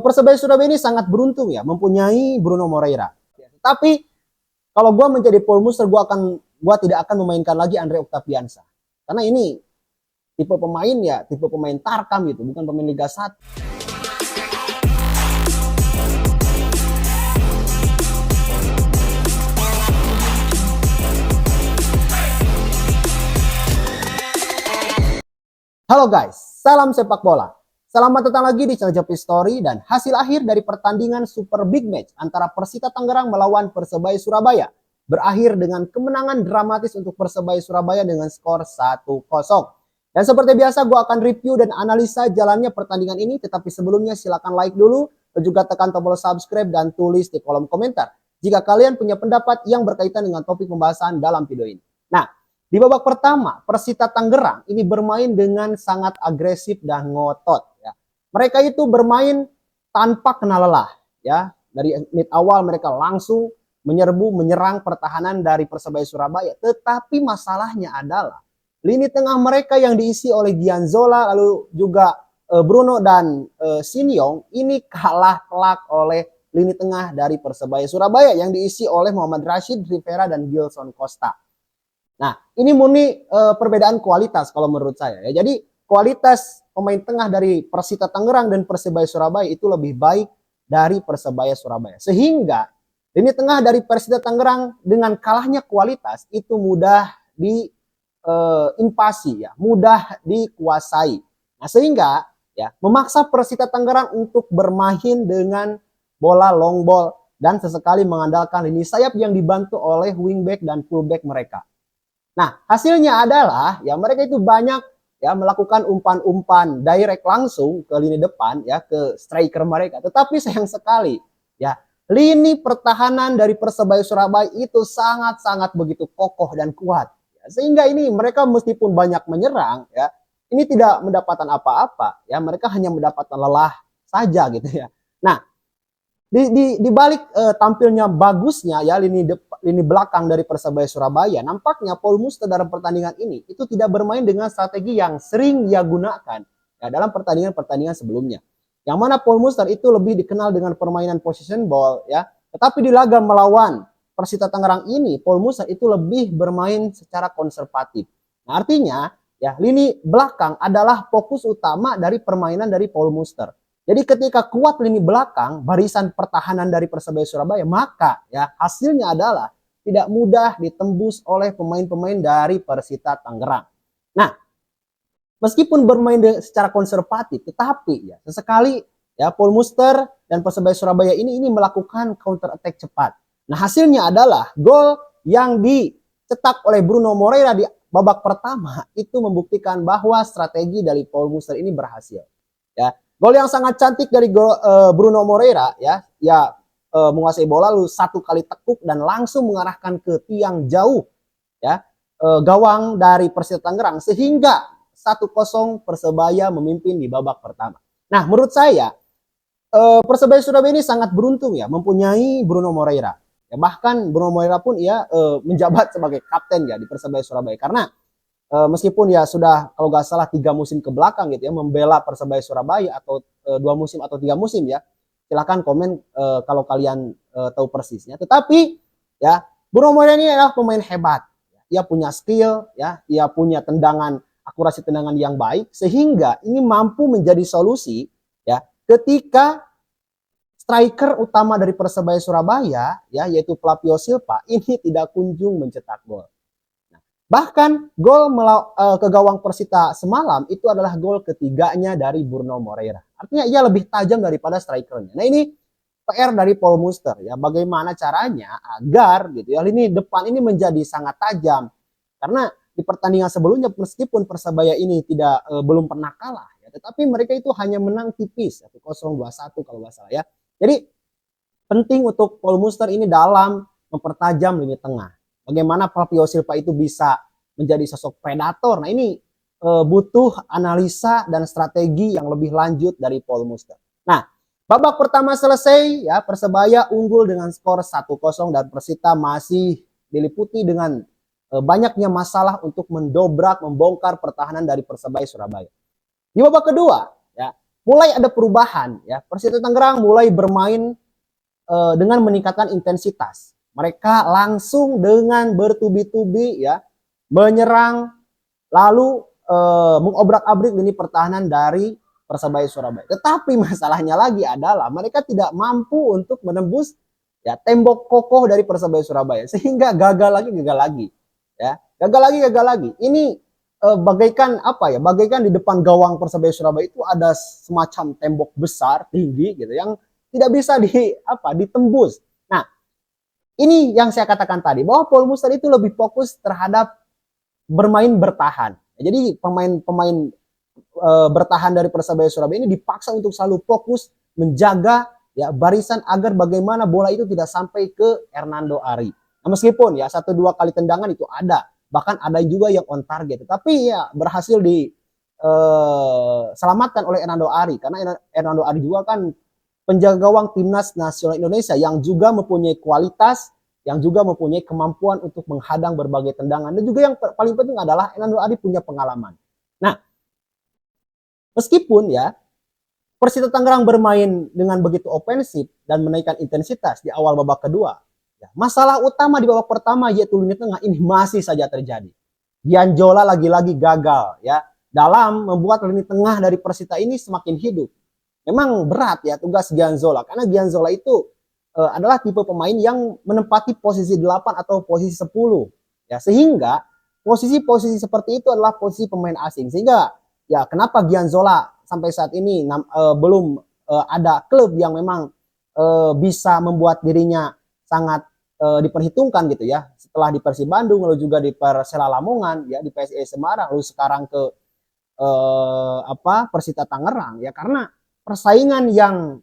Persebaya Surabaya ini sangat beruntung ya mempunyai Bruno Moreira. Tapi kalau gue menjadi Paul Muster, gue tidak akan memainkan lagi Andre Octaviansa. Karena ini tipe pemain ya, tipe pemain Tarkam gitu, bukan pemain Liga 1. Halo guys, salam sepak bola. Selamat datang lagi di channel Japri Story dan hasil akhir dari pertandingan Super Big Match antara Persita Tangerang melawan Persebaya Surabaya berakhir dengan kemenangan dramatis untuk Persebaya Surabaya dengan skor 1-0. Dan seperti biasa gue akan review dan analisa jalannya pertandingan ini, tetapi sebelumnya silahkan like dulu dan juga tekan tombol subscribe dan tulis di kolom komentar jika kalian punya pendapat yang berkaitan dengan topik pembahasan dalam video ini. Nah, di babak pertama, Persita Tangerang ini bermain dengan sangat agresif dan ngotot. Ya. Mereka itu bermain tanpa kenal lelah. Ya. Dari menit awal mereka langsung menyerang pertahanan dari Persebaya Surabaya. Tetapi masalahnya adalah lini tengah mereka yang diisi oleh Gianzola, lalu juga Bruno dan Shin-Yong ini kalah telak oleh lini tengah dari Persebaya Surabaya yang diisi oleh Muhammad Rashid, Rivera, dan Gilson Costa. Nah, ini murni perbedaan kualitas kalau menurut saya ya. Jadi kualitas pemain tengah dari Persita Tangerang dan Persebaya Surabaya itu lebih baik dari Persebaya Surabaya. Sehingga lini tengah dari Persita Tangerang dengan kalahnya kualitas itu mudah invasi ya, mudah dikuasai. Nah, sehingga ya memaksa Persita Tangerang untuk bermain dengan bola long ball dan sesekali mengandalkan lini sayap yang dibantu oleh wingback dan fullback mereka. Nah, hasilnya adalah ya mereka itu banyak ya melakukan umpan-umpan direct langsung ke lini depan ya, ke striker mereka. Tetapi sayang sekali ya, lini pertahanan dari Persebaya Surabaya itu sangat-sangat begitu kokoh dan kuat. Ya, sehingga ini mereka meskipun banyak menyerang ya, ini tidak mendapatkan apa-apa ya, mereka hanya mendapatkan lelah saja gitu ya. Nah, di balik tampilnya bagusnya ya lini belakang dari Persebaya Surabaya, nampaknya Paul Muster dalam pertandingan ini itu tidak bermain dengan strategi yang sering ia gunakan ya, dalam pertandingan sebelumnya. Yang mana Paul Muster itu lebih dikenal dengan permainan possession ball ya, tetapi di laga melawan Persita Tangerang ini Paul Muster itu lebih bermain secara konservatif. Nah, artinya ya lini belakang adalah fokus utama dari permainan dari Paul Muster. Jadi ketika kuat lini belakang, barisan pertahanan dari Persebaya Surabaya, maka ya hasilnya adalah tidak mudah ditembus oleh pemain-pemain dari Persita Tangerang. Nah, meskipun bermain secara konservatif, tetapi ya sesekali ya Paul Muster dan Persebaya Surabaya ini melakukan counter attack cepat. Nah, hasilnya adalah gol yang dicetak oleh Bruno Moreira di babak pertama itu membuktikan bahwa strategi dari Paul Muster ini berhasil. Ya. Gol yang sangat cantik dari Bruno Moreira ya, menguasai bola lalu satu kali tekuk dan langsung mengarahkan ke tiang jauh ya, gawang dari Persita Tangerang sehingga 1-0 Persebaya memimpin di babak pertama. Nah, menurut saya Persebaya Surabaya ini sangat beruntung ya mempunyai Bruno Moreira. Ya, bahkan Bruno Moreira pun ia menjabat sebagai kapten ya di Persebaya Surabaya karena meskipun ya sudah kalau nggak salah 3 musim ke belakang gitu ya membela Persebaya Surabaya atau 2 musim atau 3 musim ya, silahkan komen kalau kalian tahu persisnya. Tetapi ya Bruno Moreira ini adalah pemain hebat, ia punya skill ya, ia punya akurasi tendangan yang baik sehingga ini mampu menjadi solusi ya ketika striker utama dari Persebaya Surabaya ya yaitu Flavio Silva ini tidak kunjung mencetak gol. Bahkan gol ke gawang Persita semalam itu adalah gol ketiganya dari Bruno Moreira. Artinya ia lebih tajam daripada strikernya. Nah, ini PR dari Paul Muster ya, bagaimana caranya agar gitu ya lini depan ini menjadi sangat tajam. Karena di pertandingan sebelumnya meskipun Persebaya ini belum pernah kalah ya, tetapi mereka itu hanya menang tipis 1-0 2-1 kalau nggak salah ya. Jadi penting untuk Paul Muster ini dalam mempertajam lini tengah. Bagaimana Flavio Silva itu bisa menjadi sosok predator. Nah, ini butuh analisa dan strategi yang lebih lanjut dari Paul Muster. Nah, babak pertama selesai ya Persebaya unggul dengan skor 1-0 dan Persita masih diliputi dengan banyaknya masalah untuk membongkar pertahanan dari Persebaya Surabaya. Di babak kedua ya mulai ada perubahan ya. Persita Tangerang mulai bermain dengan meningkatkan intensitas. Mereka langsung dengan bertubi-tubi ya menyerang, lalu mengobrak-abrik lini pertahanan dari Persebaya Surabaya. Tetapi masalahnya lagi adalah mereka tidak mampu untuk menembus ya tembok kokoh dari Persebaya Surabaya, sehingga gagal lagi ya. Gagal lagi. Ini bagaikan apa ya? Bagaikan di depan gawang Persebaya Surabaya itu ada semacam tembok besar tinggi gitu yang tidak bisa ditembus. Nah, ini yang saya katakan tadi bahwa Paul Muster itu lebih fokus terhadap bermain bertahan. Jadi pemain-pemain bertahan dari Persebaya Surabaya ini dipaksa untuk selalu fokus menjaga ya barisan agar bagaimana bola itu tidak sampai ke Hernando Ari. Nah, meskipun ya 1-2 kali tendangan itu ada, bahkan ada juga yang on target, tapi ya berhasil diselamatkan oleh Hernando Ari, karena Hernando Ari juga kan penjaga gawang timnas nasional Indonesia yang juga mempunyai kualitas, yang juga mempunyai kemampuan untuk menghadang berbagai tendangan, dan juga yang paling penting adalah Hernando Ari punya pengalaman. Nah, meskipun ya Persita Tangerang bermain dengan begitu ofensif dan menaikkan intensitas di awal babak kedua, ya, masalah utama di babak pertama yaitu lini tengah ini masih saja terjadi. Gianzola lagi-lagi gagal ya dalam membuat lini tengah dari Persita ini semakin hidup. Memang berat ya tugas Gianzola, karena Gianzola itu adalah tipe pemain yang menempati posisi 8 atau posisi 10 ya, sehingga posisi-posisi seperti itu adalah posisi pemain asing, sehingga ya kenapa Gianzola sampai saat ini belum ada klub yang memang bisa membuat dirinya sangat diperhitungkan gitu ya, setelah di Persib Bandung, lalu juga di Persela Lamongan ya, di PSIS Semarang, lalu sekarang ke Persita Tangerang ya, karena persaingan yang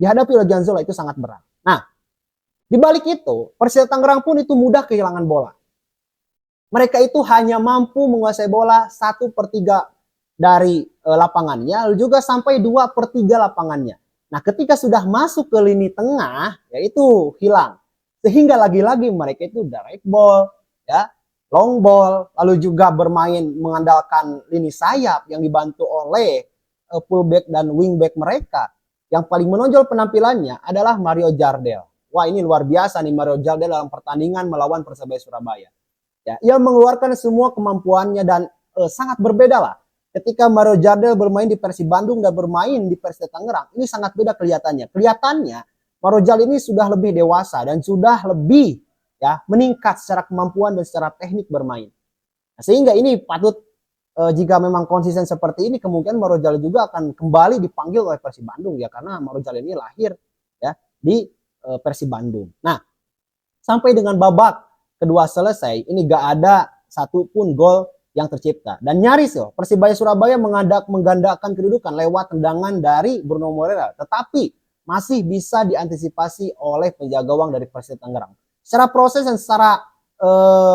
dihadapi oleh Gianzola itu sangat berat. Nah, di balik itu, Persita Tangerang pun itu mudah kehilangan bola. Mereka itu hanya mampu menguasai bola 1/3 dari lapangannya, lalu juga sampai 2/3 lapangannya. Nah, ketika sudah masuk ke lini tengah, yaitu hilang. Sehingga lagi-lagi mereka itu direct ball, ya, long ball, lalu juga bermain mengandalkan lini sayap yang dibantu oleh fullback dan wingback mereka. Yang paling menonjol penampilannya adalah Mario Jardel. Wah, ini luar biasa nih Mario Jardel dalam pertandingan melawan Persebaya Surabaya. Ya, ia mengeluarkan semua kemampuannya dan sangat berbeda lah. Ketika Mario Jardel bermain di Persib Bandung dan bermain di Persita Tangerang, ini sangat beda kelihatannya. Kelihatannya Mario Jardel ini sudah lebih dewasa dan sudah lebih ya meningkat secara kemampuan dan secara teknik bermain. Nah, sehingga ini patut jika memang konsisten seperti ini, kemungkinan Mario Jardel juga akan kembali dipanggil oleh Persib Bandung ya, karena Mario Jardel ini lahir ya di Persib Bandung. Nah, sampai dengan babak kedua selesai, ini gak ada satupun gol yang tercipta. Dan nyaris loh, Persibaya Surabaya menggandakan kedudukan lewat tendangan dari Bruno Moreira. Tetapi masih bisa diantisipasi oleh penjaga gawang dari Persita Tangerang. Secara proses dan secara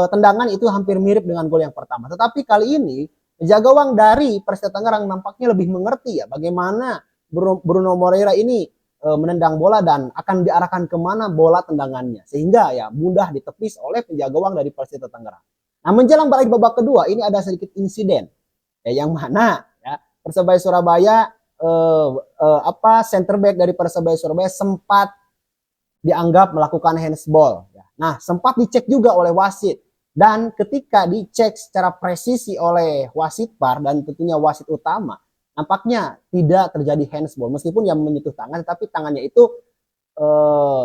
tendangan itu hampir mirip dengan gol yang pertama. Tetapi kali ini penjaga gawang dari Persita Tangerang nampaknya lebih mengerti ya bagaimana Bruno Moreira ini menendang bola dan akan diarahkan kemana bola tendangannya, sehingga ya mudah ditepis oleh penjaga gawang dari Persita Tangerang. Nah, menjelang balik babak kedua ini ada sedikit insiden ya, yang mana ya Persebaya Surabaya center back dari Persebaya Surabaya sempat dianggap melakukan handsball ya. Nah, sempat dicek juga oleh wasit, dan ketika dicek secara presisi oleh wasit VAR dan tentunya wasit utama, nampaknya tidak terjadi handsball, meskipun yang menyentuh tangan, tapi tangannya itu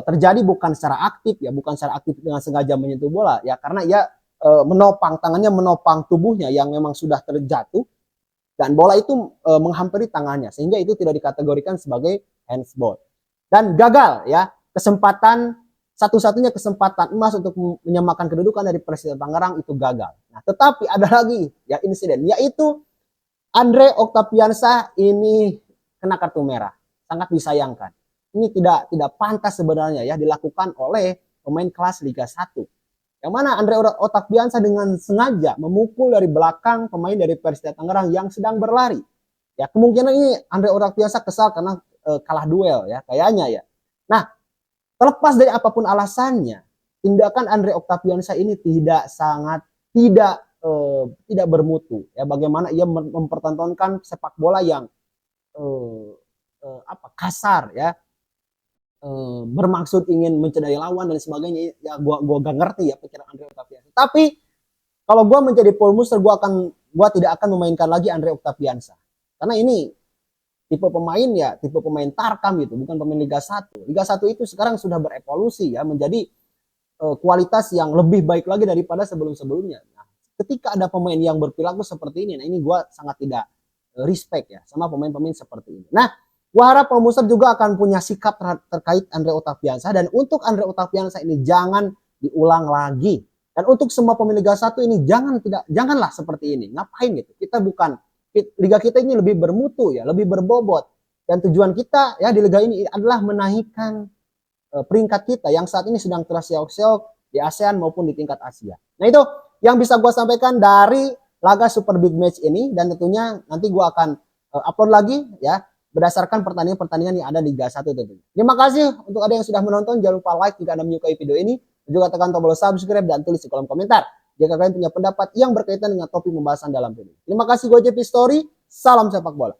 terjadi bukan secara aktif ya, bukan secara aktif dengan sengaja menyentuh bola ya, karena ia tangannya menopang tubuhnya yang memang sudah terjatuh, dan bola itu menghampiri tangannya, sehingga itu tidak dikategorikan sebagai handsball. Dan gagal ya, satu-satunya kesempatan emas untuk menyamakan kedudukan dari Persita Tangerang itu gagal. Nah, tetapi ada lagi ya insiden, yaitu Andre Octapiansyah ini kena kartu merah. Sangat disayangkan. Ini tidak pantas sebenarnya ya dilakukan oleh pemain kelas Liga 1. Yang mana Andre Octapiansyah dengan sengaja memukul dari belakang pemain dari Persita Tangerang yang sedang berlari. Ya, kemungkinan ini Andre Octapiansyah kesal karena kalah duel ya, kayaknya ya. Nah, terlepas dari apapun alasannya, tindakan Andre Octapiansyah ini tidak bermutu ya, bagaimana ia mempertontonkan sepak bola yang eh, kasar ya, bermaksud ingin mencederai lawan dan sebagainya. Ya gua gak ngerti ya pikiran Andre Octaviansa. Tapi kalau gua menjadi Paul Muster, gua tidak akan memainkan lagi Andre Octaviansa. Karena ini tipe pemain ya, tipe pemain tarkam gitu, bukan pemain Liga 1. Liga 1 itu sekarang sudah berevolusi ya menjadi kualitas yang lebih baik lagi daripada sebelum-sebelumnya. Nah, ketika ada pemain yang berperilaku seperti ini, nah ini gue sangat tidak respect ya sama pemain-pemain seperti ini. Nah, gue harap pemusat juga akan punya sikap terkait Andre Octaviansa, dan untuk Andre Octaviansa ini jangan diulang lagi. Dan untuk semua pemain Liga 1 ini janganlah seperti ini. Ngapain gitu? Kita bukan, liga kita ini lebih bermutu ya, lebih berbobot. Dan tujuan kita ya di liga ini adalah menaikkan peringkat kita yang saat ini sedang terseok-seok di ASEAN maupun di tingkat Asia. Nah itu yang bisa gue sampaikan dari laga Super Big Match ini, dan tentunya nanti gue akan upload lagi ya berdasarkan pertandingan-pertandingan yang ada di Liga 1 tentunya. Terima kasih untuk ada yang sudah menonton. Jangan lupa like jika Anda menyukai video ini, dan juga tekan tombol subscribe dan tulis di kolom komentar jika kalian punya pendapat yang berkaitan dengan topik pembahasan dalam video. Terima kasih, gue JP Story, salam sepak bola.